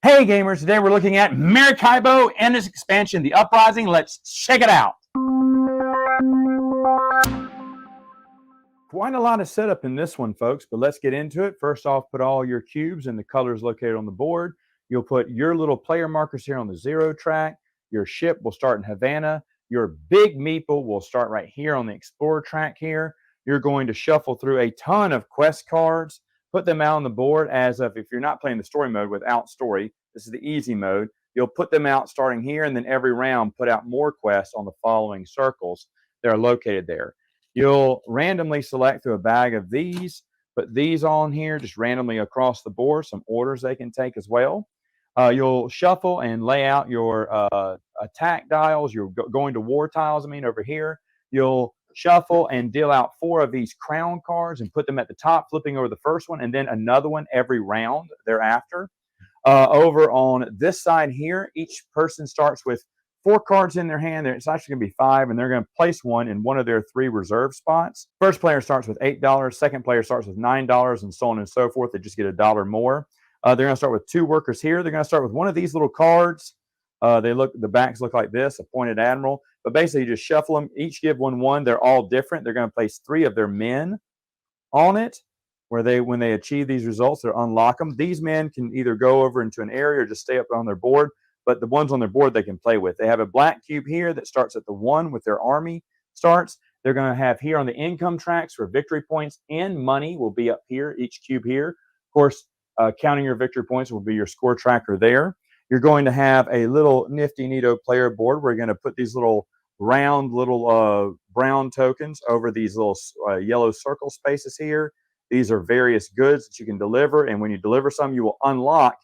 Hey gamers, today we're looking at Maracaibo and its expansion, the Uprising. Let's check it out. Quite a lot of setup in this one, folks, but let's get into it. First off, put all your cubes and the colors located on the board. You'll put your little player markers here on the 0 track. Your ship will start in Havana. Your big meeple will start right here on the Explorer track here. You're going to shuffle through a ton of quest cards, put them out on the board as if you're not playing the story mode without story. This is the easy mode. You'll put them out starting here, and then every round put out more quests on the following circles that are located there. You'll randomly select through a bag of these, put these on here just randomly across the board, some orders they can take as well. You'll shuffle and lay out your attack dials. You're going to war tiles, over here. You'll shuffle and deal out 4 of these crown cards and put them at the top, flipping over the first one, and then another one every round thereafter. Over on this side here, each person starts with 4 cards in their hand. It's actually going to be 5, and they're going to place one in one of their 3 reserve spots. First player starts with $8. Second player starts with $9, and so on and so forth. They just get $1 more. They're going to start with 2 workers here. They're going to start with one of these little cards. The backs look like this, a pointed admiral. But basically, you just shuffle them. Each give 1. They're all different. They're going to place 3 of their men on it, where when they achieve these results, they unlock them. These men can either go over into an area or just stay up on their board, but the ones on their board they can play with. They have a black cube here that starts at the 1 with their army starts. They're going to have here on the income tracks for victory points and money will be up here, each cube here. Of course, counting your victory points will be your score tracker there. You're going to have a little nifty neato player board. We're going to put these little round little brown tokens over these little yellow circle spaces here. These are various goods that you can deliver, and when you deliver some, you will unlock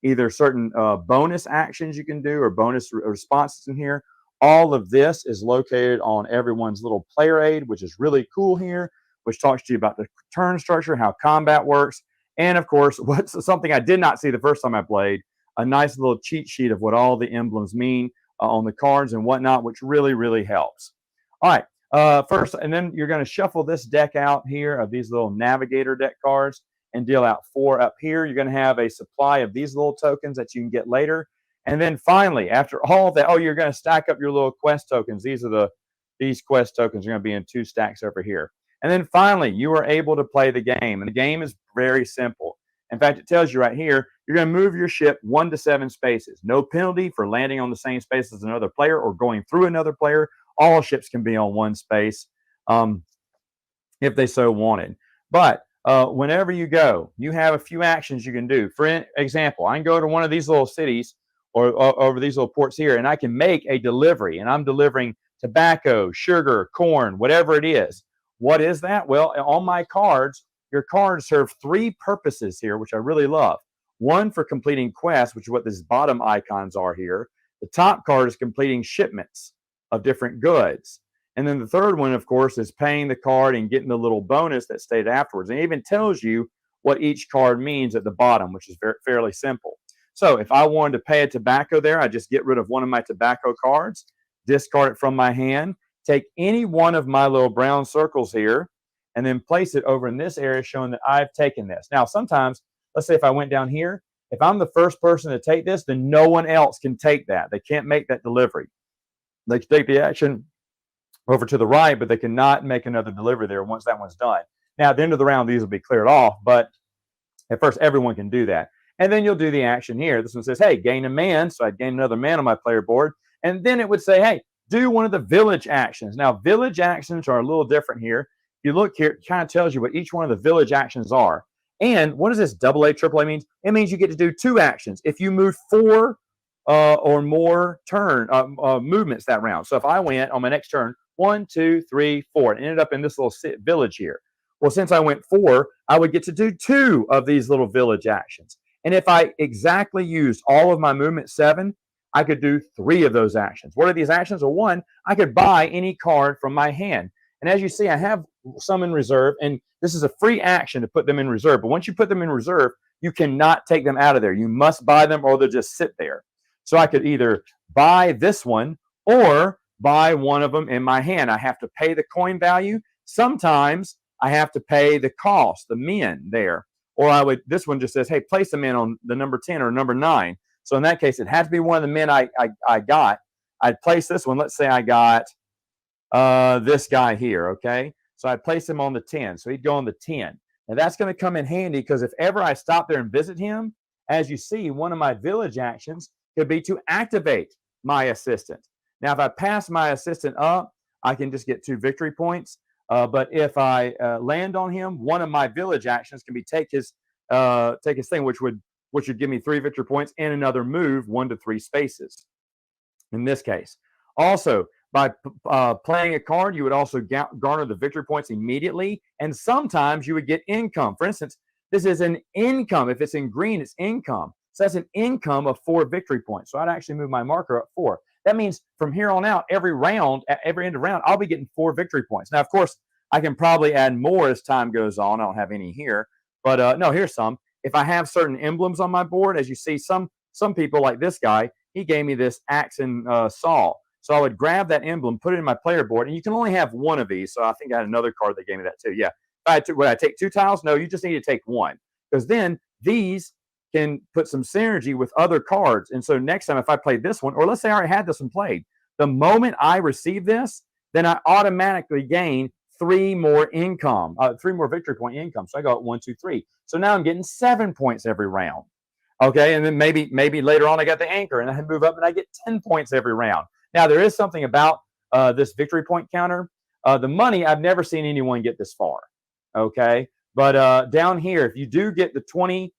either certain bonus actions you can do or bonus responses in here. All of this is located on everyone's little player aid, which is really cool here, which talks to you about the turn structure, how combat works, and of course, what's something I did not see the first time I played, a nice little cheat sheet of what all the emblems mean on the cards and whatnot, which really, really helps. All right. First, and then you're going to shuffle this deck out here of these little navigator deck cards and deal out 4 up here. You're going to have a supply of these little tokens that you can get later. And then finally, after all of that, you're going to stack up your little quest tokens. These quest tokens are going to be in 2 stacks over here. And then finally, you are able to play the game. And the game is very simple. In fact, it tells you right here, you're going to move your ship 1 to 7 spaces. No penalty for landing on the same space as another player or going through another player. All ships can be on 1 space if they so wanted. But whenever you go, you have a few actions you can do. For example, I can go to one of these little cities or over these little ports here, and I can make a delivery. And I'm delivering tobacco, sugar, corn, whatever it is. What is that? Well, on my cards, your cards serve 3 purposes here, which I really love. 1 for completing quests, which is what these bottom icons are here. The top card is completing shipments of different goods. And then the third one, of course, is paying the card and getting the little bonus that stayed afterwards. And it even tells you what each card means at the bottom, which is fairly simple. So if I wanted to pay a tobacco there, I just get rid of one of my tobacco cards, discard it from my hand, take any one of my little brown circles here, and then place it over in this area showing that I've taken this. Now, sometimes, let's say if I went down here, if I'm the first person to take this, then no one else can take that. They can't make that delivery. They can take the action over to the right, but they cannot make another delivery there once that one's done. Now, at the end of the round, these will be cleared off, but at first, everyone can do that. And then you'll do the action here. This one says, hey, gain a man. So I'd gain another man on my player board. And then it would say, hey, do one of the village actions. Now, village actions are a little different here. If you look here, it kind of tells you what each one of the village actions are. And what does this AA, AAA mean? It means you get to do 2 actions if you move 4 or more movements that round. So if I went on my next turn, 1, 2, 3, 4, and ended up in this little village here. Well, since I went 4, I would get to do 2 of these little village actions. And if I exactly used all of my movement 7, I could do 3 of those actions. What are these actions? Well, 1, I could buy any card from my hand. And as you see, I have some in reserve, and this is a free action to put them in reserve. But once you put them in reserve, you cannot take them out of there. You must buy them or they'll just sit there. So I could either buy this one or buy one of them in my hand. I have to pay the coin value. Sometimes I have to pay the cost, the men there. Or this one just says, hey, place them in on the number 10 or number 9. So in that case, it had to be one of the men I got. I'd place this one. Let's say I got this guy here, okay? So I'd place him on the 10. So he'd go on the 10. Now that's going to come in handy because if ever I stop there and visit him, as you see, one of my village actions could be to activate my assistant. Now, if I pass my assistant up, I can just get 2 victory points. But if I land on him, one of my village actions can be take his thing, which would give me 3 victory points and another move 1 to 3 spaces. In this case, also by playing a card, you would also garner the victory points immediately, and sometimes you would get income. For instance, this is an income. If it's in green, it's income. So that's an income of 4 victory points. So I'd actually move my marker up 4. That means from here on out, every round, at every end of round, I'll be getting 4 victory points. Now, of course, I can probably add more as time goes on. I don't have any here, but no, here's some. If I have certain emblems on my board, as you see, some people like this guy, he gave me this axe and saw. So I would grab that emblem, put it in my player board, and you can only have 1 of these. So I think I had another card that gave me that too. Yeah. Would I take 2 tiles? No, you just need to take 1, because then these can put some synergy with other cards. And so next time, if I played this one, or let's say I already had this one played, the moment I receive this, then I automatically gain 3 more income, 3 more victory point income. So I go at 1, 2, 3. So now I'm getting 7 points every round. Okay, and then maybe later on I got the anchor, and I move up and I get 10 points every round. Now there is something about this victory point counter. The money, I've never seen anyone get this far. Okay, but down here, if you do get the 20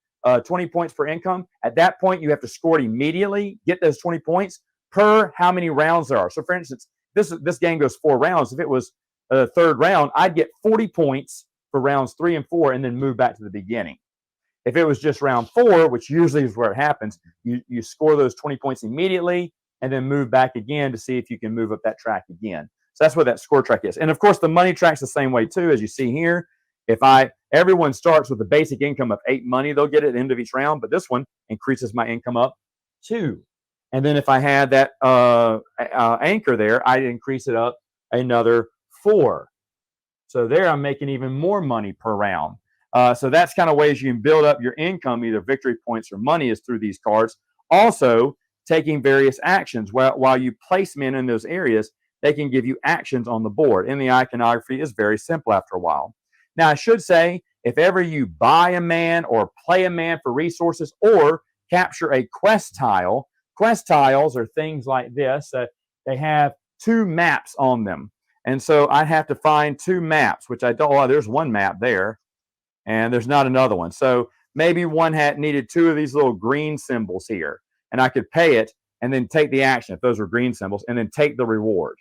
points per income, at that point you have to score it immediately, get those 20 points per how many rounds there are. So for instance, this game goes 4 rounds. If it was the 3rd round, I'd get 40 points for rounds 3 and 4 and then move back to the beginning. If it was just round 4, which usually is where it happens, you score those 20 points immediately and then move back again to see if you can move up that track again. So that's what that score track is. And of course, the money track's the same way too, as you see here. If everyone starts with a basic income of 8 money, they'll get it at the end of each round, but this one increases my income up 2. And then if I had that anchor there, I'd increase it up another 4. So there I'm making even more money per round. So that's kind of ways you can build up your income, either victory points or money, is through these cards. Also, taking various actions. While you place men in those areas, they can give you actions on the board. And the iconography is very simple after a while. Now, I should say, if ever you buy a man or play a man for resources or capture a quest tile, quest tiles are things like this. They have 2 maps on them. And so I have to find 2 maps, which I don't. Oh, there's 1 map there, and there's not another one. So maybe one had needed 2 of these little green symbols here, and I could pay it and then take the action if those were green symbols, and then take the reward.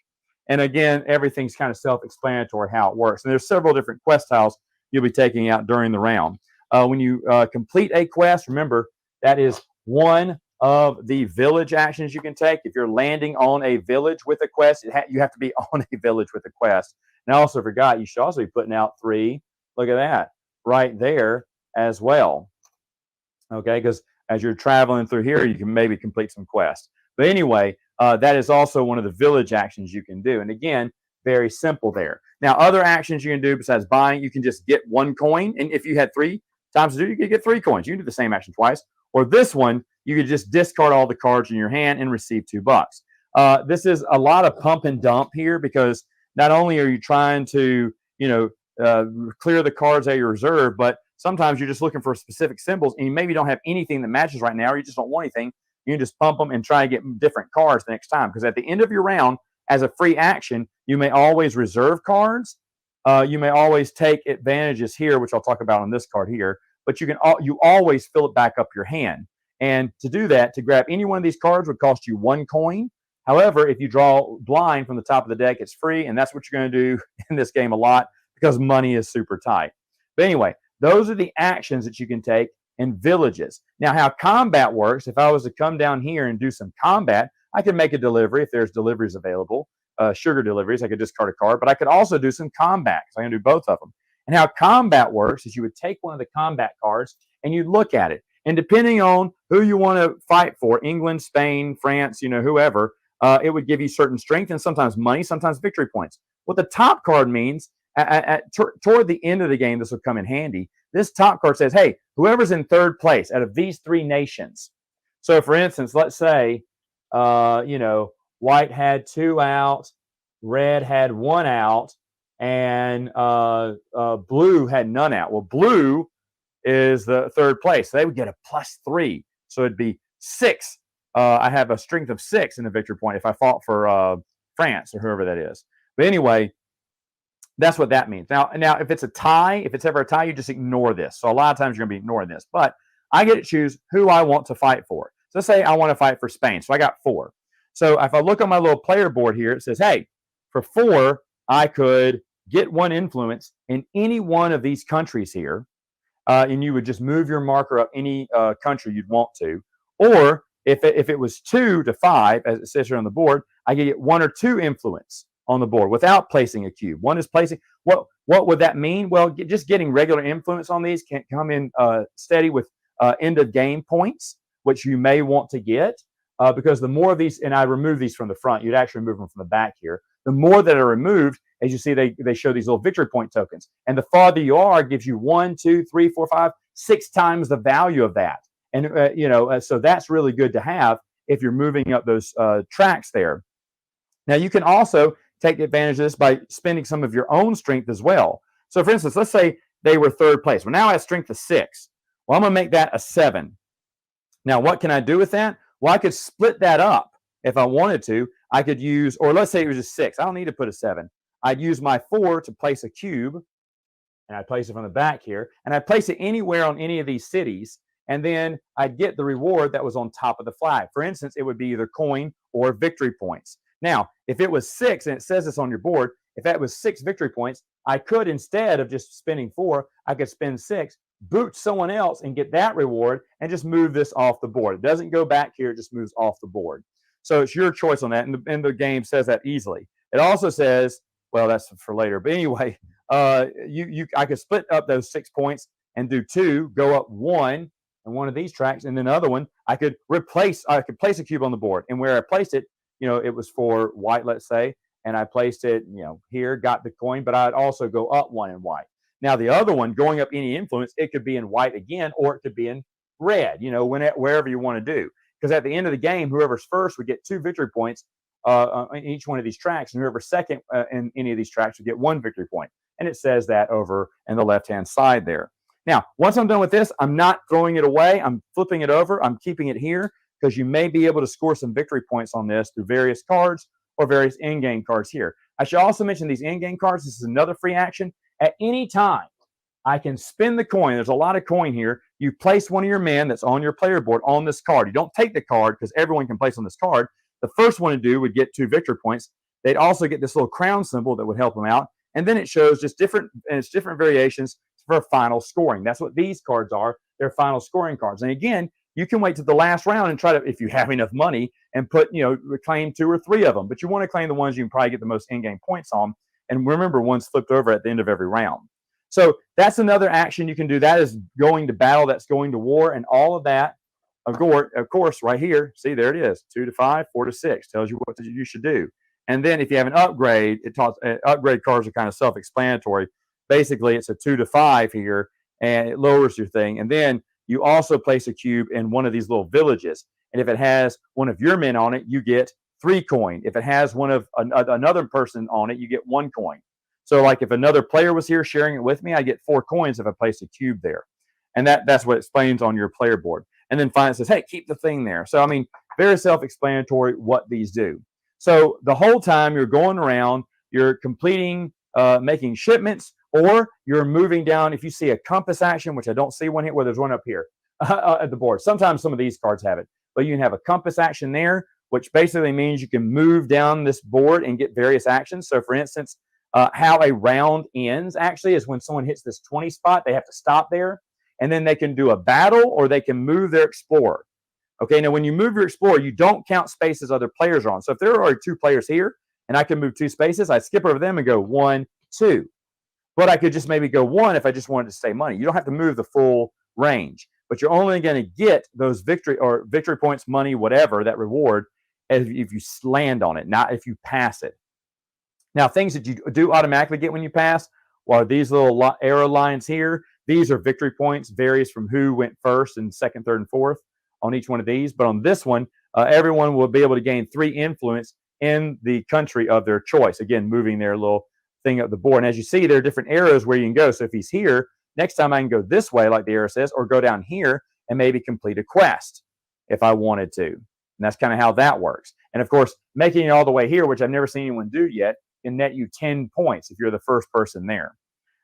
And again, everything's kind of self-explanatory how it works. And there's several different quest tiles you'll be taking out during the round. When you complete a quest, remember, that is one of the village actions you can take. If you're landing on a village with a quest, you have to be on a village with a quest. And I also forgot, you should also be putting out 3. Look at that right there as well. Okay, because as you're traveling through here, you can maybe complete some quests. But anyway, that is also one of the village actions you can do. And again, very simple there. Now, other actions you can do besides buying, you can just get 1 coin. And if you had 3 times to do, you could get 3 coins. You can do the same action twice. Or this one, you could just discard all the cards in your hand and receive $2. This is a lot of pump and dump here, because not only are you trying to, clear the cards out of your reserve, but sometimes you're just looking for specific symbols and you maybe don't have anything that matches right now, or you just don't want anything. You can just pump them and try to get different cards the next time. Because at the end of your round, as a free action, you may always reserve cards. You may always take advantages here, which I'll talk about on this card here. But you always fill it back up your hand. And to do that, to grab any one of these cards would cost you 1 coin. However, if you draw blind from the top of the deck, it's free. And that's what you're going to do in this game a lot, because money is super tight. But anyway, those are the actions that you can take in villages. Now, how combat works, if I was to come down here and do some combat, I could make a delivery if there's deliveries available, sugar deliveries. I could discard a card, but I could also do some combat, because I can do both of them. And how combat works is you would take one of the combat cards and you look at it. And depending on who you want to fight for, England, Spain, France, whoever, it would give you certain strength and sometimes money, sometimes victory points. What the top card means, toward the end of the game, this will come in handy. This top card says, hey, whoever's in 3rd place out of these 3 nations. So for instance, let's say, white had 2 out, red had 1 out, and blue had none out. Well, blue is the third place. They would get a +3. So it'd be 6. I have a strength of 6 in the victory point if I fought for France or whoever that is. But anyway, that's what that means. Now, if it's a tie, if it's ever a tie, you just ignore this. So a lot of times you're going to be ignoring this. But I get to choose who I want to fight for. So let's say I want to fight for Spain. So I got 4. So if I look on my little player board here, it says, hey, for 4, I could get 1 influence in any one of these countries here. And you would just move your marker up any country you'd want to. Or if it was 2 to 5, as it says here on the board, I could get 1 or 2 influence on the board without placing a cube. One is placing. What would that mean? Well, just getting regular influence on these can come in steady with end of game points, which you may want to get because the more of these, and I remove these from the front, you'd actually remove them from the back here. The more that are removed, as you see, they show these little victory point tokens. And the farther you are, gives you 1, 2, 3, 4, 5, 6 times the value of that. And, so that's really good to have if you're moving up those tracks there. Now, you can also take advantage of this by spending some of your own strength as well. So, for instance, let's say they were third place. Well, now I have strength of 6. Well, I'm going to make that a 7. Now, what can I do with that? Well, I could split that up if I wanted to. I could use, or let's say it was just 6. I don't need to put a 7. I'd use my 4 to place a cube, and I'd place it from the back here, and I'd place it anywhere on any of these cities, and then I'd get the reward that was on top of the flag. For instance, it would be either coin or victory points. Now, if it was 6, and it says this on your board, if that was 6 victory points, I could, instead of just spending 4, I could spend 6, boot someone else and get that reward, and just move this off the board. It doesn't go back here, it just moves off the board. So it's your choice on that, and the game says that easily. It also says, well, that's for later, but anyway, I could split up those 6 points and do 2, go up 1 on one of these tracks, and then another one, I could place a cube on the board, and where I placed it, it was for white, let's say, and I placed it, here, got the coin, but I'd also go up 1 in white. Now, the other one, going up any influence, it could be in white again, or it could be in red, wherever you want to do. Because at the end of the game, whoever's first would get 2 victory points in each one of these tracks, and whoever's second in any of these tracks would get 1 victory point. And it says that over in the left-hand side there. Now, once I'm done with this, I'm not throwing it away. I'm flipping it over. I'm keeping it here because you may be able to score some victory points on this through various cards or various in-game cards here. I should also mention these in-game cards. This is another free action. At any time, I can spin the coin. There's a lot of coin here. You place one of your men that's on your player board on this card. You don't take the card because everyone can place on this card. The first one to do would get 2 victory points. They'd also get this little crown symbol that would help them out. And then it shows just different variations for final scoring. That's what these cards are. They're final scoring cards. And again, you can wait to the last round and try to, if you have enough money, and claim 2 or 3 of them. But you want to claim the ones you can probably get the most in-game points on. And remember, one's flipped over at the end of every round. So that's another action you can do. That is going to battle. That's going to war. And all of that, of course, right here, see, there it is, 2 to 5, 4 to 6, tells you what you should do. And then if you have an upgrade, upgrade cards are kind of self-explanatory. Basically, it's a 2 to 5 here, and it lowers your thing. And then you also place a cube in one of these little villages. And if it has one of your men on it, you get 3 coin. If it has one of another person on it, you get 1 coin. So like if another player was here sharing it with me, I get 4 coins if I place a cube there. And that's what it explains on your player board. And then finally it says, hey, keep the thing there. So, I mean, very self-explanatory what these do. So the whole time you're going around, you're completing, making shipments, or you're moving down. If you see a compass action, which I don't see one here, well, there's one up here at the board. Sometimes some of these cards have it. But you can have a compass action there, which basically means you can move down this board and get various actions. So, for instance, how a round ends actually is when someone hits this 20 spot, they have to stop there. And then they can do a battle or they can move their explorer. Okay, now when you move your explorer, you don't count spaces other players are on. So if there are 2 players here and I can move 2 spaces, I skip over them and go 1, 2. But I could just maybe go 1 if I just wanted to save money. You don't have to move the full range, but you're only going to get those victory points, money, whatever, that reward, if you land on it, not if you pass it. Now, things that you do automatically get when you pass, well, these little arrow lines here, these are victory points, varies from who went first and second, third, and fourth on each one of these. But on this one, everyone will be able to gain 3 influence in the country of their choice. Again, moving their little thing up the board. And as you see, there are different arrows where you can go. So if he's here, next time I can go this way, like the arrow says, or go down here and maybe complete a quest if I wanted to. And that's kind of how that works. And of course, making it all the way here, which I've never seen anyone do yet, can net you 10 points if you're the first person there.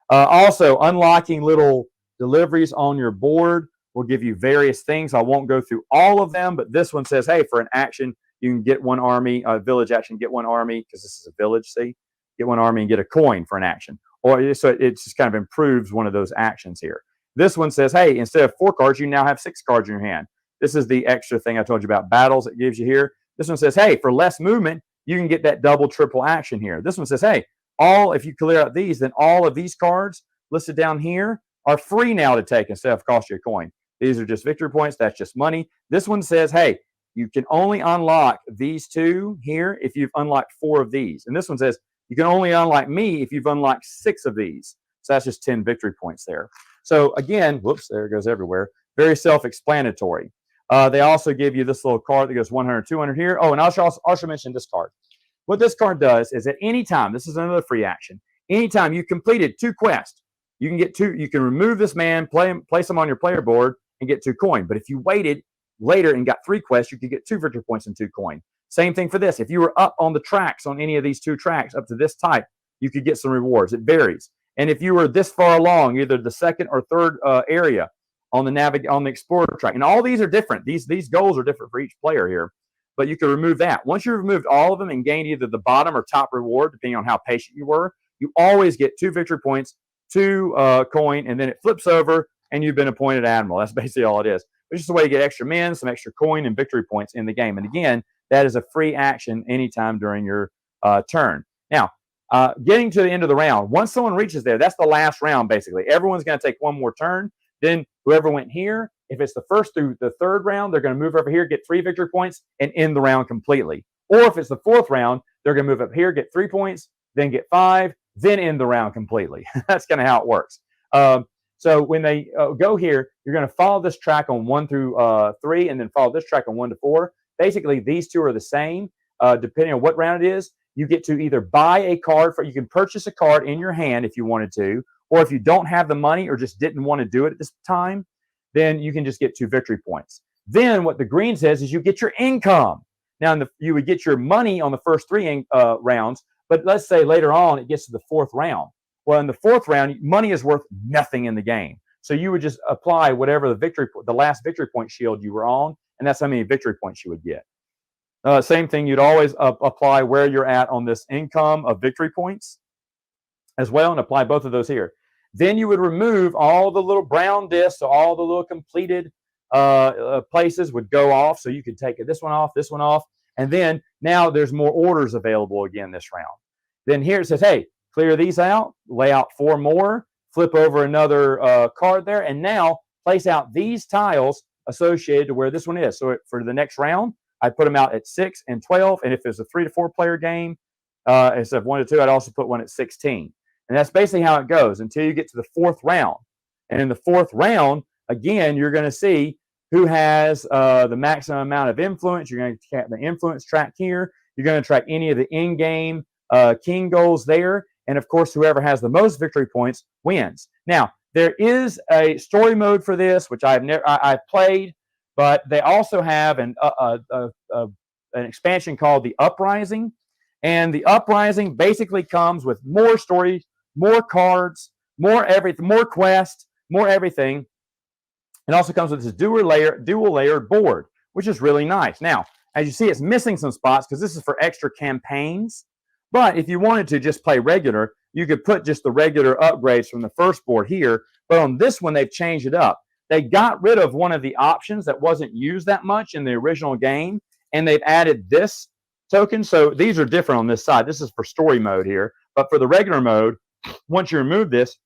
Also, unlocking little deliveries on your board will give you various things. I won't go through all of them, but this one says, hey, for an action, you can get 1 army, village action, get 1 army, because this is a village, see? Get 1 army and get a coin for an action. Or so it just kind of improves one of those actions here. This one says, hey, instead of 4 cards, you now have 6 cards in your hand. This is the extra thing I told you about battles it gives you here. This one says, hey, for less movement, you can get that double, triple action here. This one says, hey, if you clear out these, then all of these cards listed down here are free now to take instead of cost you a coin. These are just victory points. That's just money. This one says, hey, you can only unlock these 2 here if you've unlocked 4 of these. And this one says, you can only unlock me if you've unlocked 6 of these. So that's just 10 victory points there. So again, whoops, there it goes everywhere. Very self-explanatory. They also give you this little card that goes 100, 200 here. Oh, and I'll also mention this card. What this card does is at any time, this is another free action, anytime you completed 2 quests, you can get 2, you can remove this man, place him on your player board, and get 2 coin. But if you waited later and got 3 quests, you could get 2 victory points and 2 coin. Same thing for this. If you were up on the tracks on any of these 2 tracks up to this type, you could get some rewards. It varies. And if you were this far along, either the 2nd or 3rd area on the Explorer track, and all these are different. These goals are different for each player here. But you can remove that. Once you've removed all of them and gained either the bottom or top reward, depending on how patient you were, you always get 2 victory points, 2 coin, and then it flips over, and you've been appointed admiral. That's basically all it is. It's just a way to get extra men, some extra coin, and victory points in the game. And again, that is a free action anytime during your turn. Now, getting to the end of the round, once someone reaches there, that's the last round, basically. Everyone's going to take 1 more turn. Then whoever went here, if it's the 1st through the 3rd round, they're going to move over here, get 3 victory points, and end the round completely. Or if it's the 4th round, they're going to move up here, get 3 points, then get 5, then end the round completely. That's kind of how it works. So when they go here, you're going to follow this track on 1 through 3, and then follow this track on 1 to 4. Basically, these 2 are the same. Depending on what round it is, you get to either buy a card you can purchase a card in your hand if you wanted to, or if you don't have the money or just didn't want to do it at this time, then you can just get 2 victory points. Then what the green says is you get your income. Now, you would get your money on the first 3 rounds, but let's say later on it gets to the 4th round. Well, in the 4th round, money is worth nothing in the game. So you would just apply whatever the last victory point shield you were on, and that's how many victory points you would get. Same thing, you'd always apply where you're at on this income of victory points as well, and apply both of those here. Then you would remove all the little brown discs, so all the little completed places would go off. So you could take this one off, and then now there's more orders available again this round. Then here it says, hey, clear these out, lay out 4 more, flip over another card there, and now place out these tiles associated to where this one is. So for the next round, I put them out at 6 and 12, and if it's a 3 to 4 player game, instead of 1 to 2, I'd also put one at 16. And that's basically how it goes until you get to the 4th round. And in the 4th round, again, you're going to see who has the maximum amount of influence. You're going to track the influence track here. You're going to track any of the in-game king goals there. And, of course, whoever has the most victory points wins. Now, there is a story mode for this, which I've played, but they also have an expansion called the Uprising. And the Uprising basically comes with more stories, more cards, more everything, more quests, more everything. It also comes with this dual layered board, which is really nice. Now, as you see, it's missing some spots because this is for extra campaigns. But if you wanted to just play regular, you could put just the regular upgrades from the first board here. But on this one, they've changed it up. They got rid of one of the options that wasn't used that much in the original game, and they've added this token. So these are different on this side. This is for story mode here. But for the regular mode, once you remove this,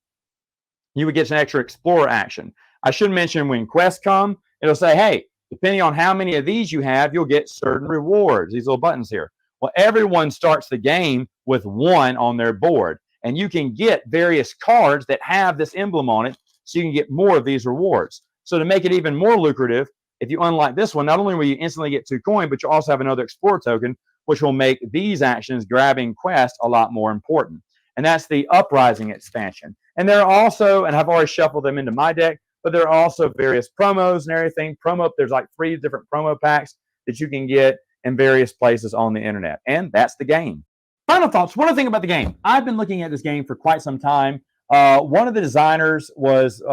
you would get an extra explorer action. I should mention when quests come, it'll say, hey, depending on how many of these you have, you'll get certain rewards, these little buttons here. Well, everyone starts the game with 1 on their board, and you can get various cards that have this emblem on it, so you can get more of these rewards. So to make it even more lucrative, If you unlock this one, not only will you instantly get 2 coin, but you'll also have another Explorer token, which will make these actions, grabbing quest, a lot more important. And that's the Uprising expansion. And there are also, and I've already shuffled them into my deck, but there are also various promos and everything. There's like 3 different promo packs that you can get in various places on the internet. And that's the game. Final thoughts. One other thing about the game. I've been looking at this game for quite some time. One of the designers was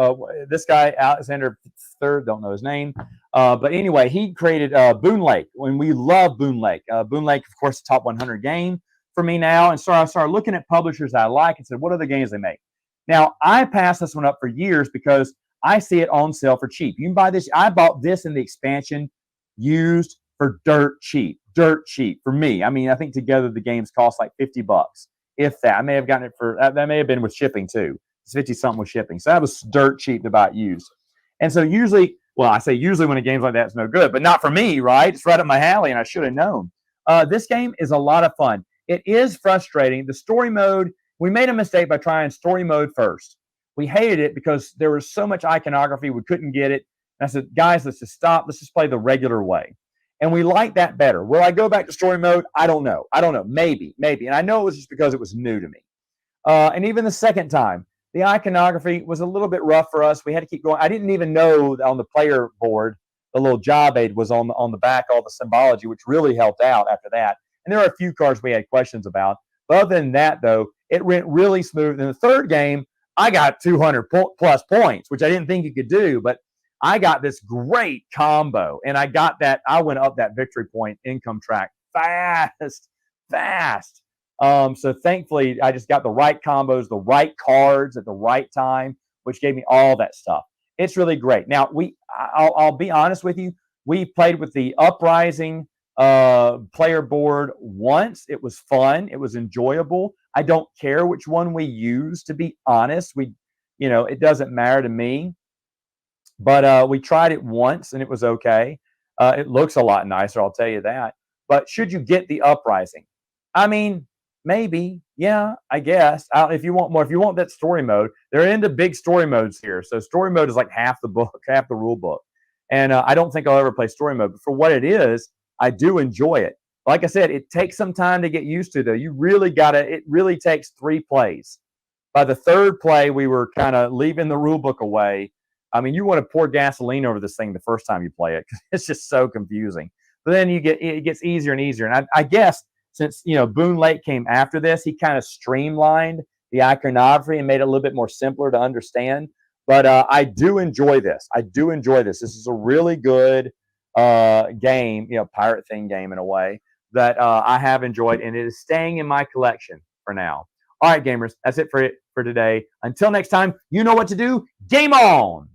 this guy, Alexander III, don't know his name. But anyway, he created Boon Lake, and we love Boon Lake. Boon Lake, of course, top 100 game for me now. And so I started looking at publishers I like and said, what other games they make? Now, I passed this one up for years because I see it on sale for cheap. You can buy this. I bought this in the expansion used for dirt cheap for me. I mean, I think together the games cost like $50, if that. I may have gotten it for, that may have been with shipping too. It's 50 something with shipping. So that was dirt cheap to buy it used. And so usually, well, I say usually when a game's like that's no good, but not for me, right? It's right up my alley, and I should have known. This game is a lot of fun. It is frustrating. The story mode, we made a mistake by trying story mode first. We hated it because there was so much iconography, we couldn't get it. And I said, guys, let's just stop. Let's just play the regular way. And we like that better. Will I go back to story mode? I don't know. Maybe. And I know it was just because it was new to me. And even the second time, the iconography was a little bit rough for us. We had to keep going. I didn't even know on the player board, the little job aid was on the back, all the symbology, which really helped out after that. And there are a few cards we had questions about. But other than that, though, it went really smooth. In the third game, I got 200 plus points, which I didn't think you could do. But I got this great combo, and I went up that victory point income track fast. So thankfully, I just got the right combos, the right cards at the right time, which gave me all that stuff. It's really great. Now, I'll be honest with you. We played with the Uprising player board once. It was fun. It was enjoyable. I don't care which one we use, to be honest. It doesn't matter to me. But we tried it once, and it was okay. It looks a lot nicer, I'll tell you that. But should you get the Uprising? I mean, maybe. Yeah, I guess. If you want more, if you want that story mode, they're into big story modes here. So story mode is like half the book, half the rule book. And I don't think I'll ever play story mode. But for what it is, I do enjoy it. Like I said, it takes some time to get used to, though. It really takes 3 plays. By the 3rd play, we were kind of leaving the rule book away. I mean, you want to pour gasoline over this thing the first time you play it because it's just so confusing. But then it gets easier and easier. And I guess since Boon Lake came after this, he kind of streamlined the iconography and made it a little bit more simpler to understand. But I do enjoy this. This is a really good game, pirate thing game in a way that I have enjoyed, and it is staying in my collection for now. All right, gamers, that's it for today. Until next time, you know what to do. Game on!